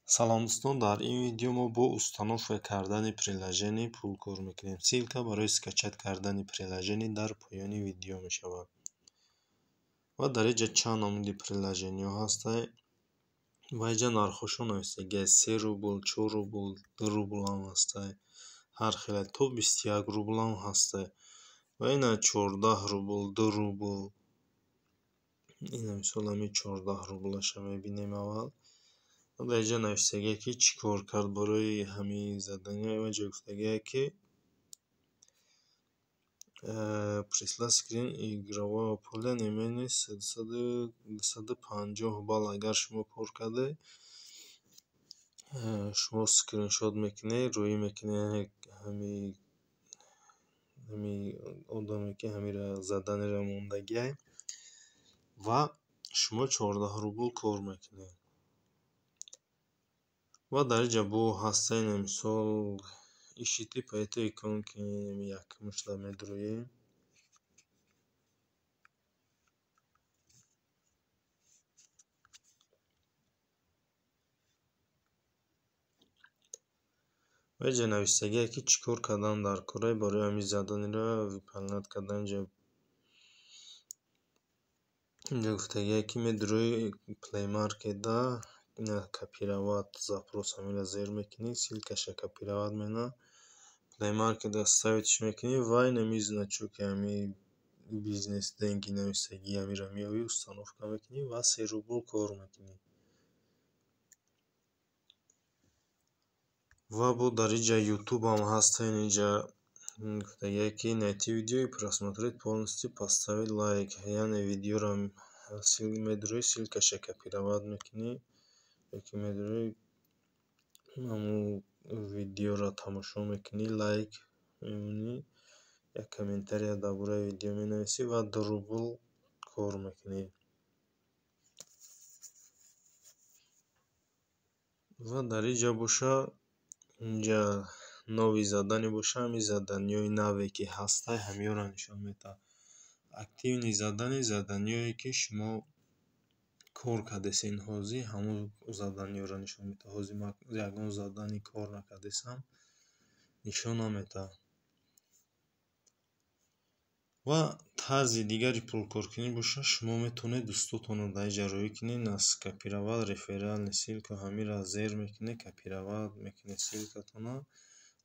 Салом дӯстон, дар ин видео мо бо установка кардани приложение пул кор мекунем. Ссилка барои скачат кардани приложение дар поёни видео мешавад. Ва дар инҷа чанд намуди приложениҳо ҳастанд. Ва инҷа нархҳошон нависта 3 рубл, 4 рубл, 2 рубл ҳам ҳастанд. Ҳар хела то 21 рубл ҳам ҳастанд. Ва ина 14 рубл, 2 рубл. Ина мисол ҳамин 14 рублаша мебинем аввал. Дар инҷа навистагие ки чӣ кор кард барои ҳамин задания. Ва инҷа гуфтагие ки прислать скрин игрового поля не менее 250 балл. Агар шумо кор карде, шумо скриншот мекунед, рӯӣ мекунед ҳамин одаме ки ҳамира заданияро мондагиай ва шумо 14 рубл кор мекунед. Ва дар инҷа бо ҳастаи мисол иши типа это иконки якумашро медрӯем. Ва инҷа навистагие ки чӣ кор кардан дар кораи барои ҳамин заданиро выполнять кардан. Инҷа гуфтагие ки медрӯи Play Market да ина копировать запрос ҳамира зер мекунӣ, ссилкаша копировать мена Play Market ставитш мекунӣ ва инами значоки ҳамин бизнес деньги навистагӣ ҳамира меоӣ установка мекунӣ ва 3 рубл кор мекунӣ. Ва бо дар инҷа YouTube ҳам ҳастанд. Инҷа гуфтагие ки найти видео и просмотреть полностью, поставить лайк. Яъне видеоро медрӯи, ссилкаша копировать мекунӣ, ёки медрӯи ҳамун видеоро тамошо мекунӣ, лайк мемонӣ, як комментария дар бораи видео менависӣ ва 2 рубл кор мекунӣ. Ва дар инҷа боша инҷа нови задание боша ҳамин заданиёи наве ки ҳастанд ҳамиёро нишон медиҳад. Активни заданиёе ки шумо кор кардесен ҳозир ҳамун заданиёро нишон медиҳад. Ҳозир ман ягон задание кор накардесам, нишон намедиҳад. Ва тарзи дигари пулкоркунӣ боша шумо метавонед дӯстотонро дар инҷа рӯӣ кунед, скопировать реферальный ссилка ҳамира зер мекунед, копировать мекунед ссилкатонро,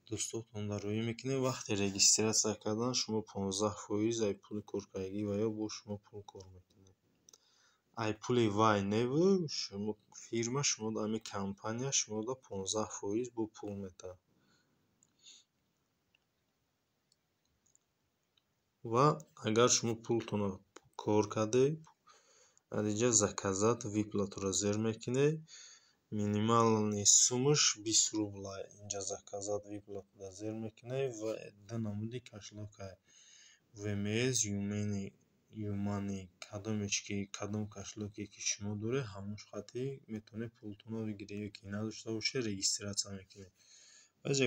дӯстотонро рӯӣ мекунед. Вақте регистратсия кардан шумо 15% ай пули коркардагӣ ва ё бо шумо пул кор мекунед. Ай пули вай неву шумо фирма шумо ҳамин компания шуморо 15% бо пул медиҳад. Ва агар шумо пултонро кор кардед, дар инҷа заказать выплатуро зер мекунед. Минимальный суммаш 20 рубл. Инҷа заказать выплатуро зер мекунед ва ду намуди кашлока ВМС, Юмани кадом кашлоке ки шумо доред ҳамош хати метавонед пултонро бигиред, ёки надошта бошед регистратсия мекунед. Ва инҷа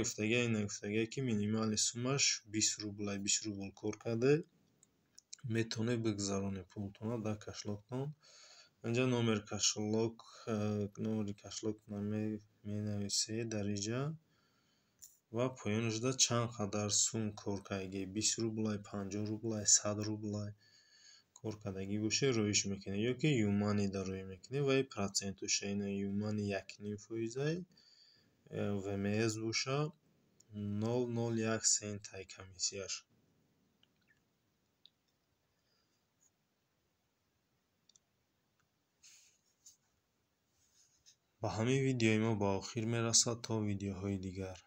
гуфтагие ки минимальный суммаш 20 рубл. 20 рубл кор карде метавонед бигзаронед пултонро дар кашлоктон. Инҷа номери кашлоктон менависед дар инҷа ва поёнашда чанд қадар сум кор кардагӣ 20 рубл, 50 рубл, 100 рубл кор кардагӣ бошад рӯиш мекунед, ёки Юманида рӯӣ мекунед ва процентоша ина Юмани 1.5%, ВМС боша 0.01 сент комиссияш. Ба ҳамин видеои мо ба охир мерасад. То видеоҳои дигар.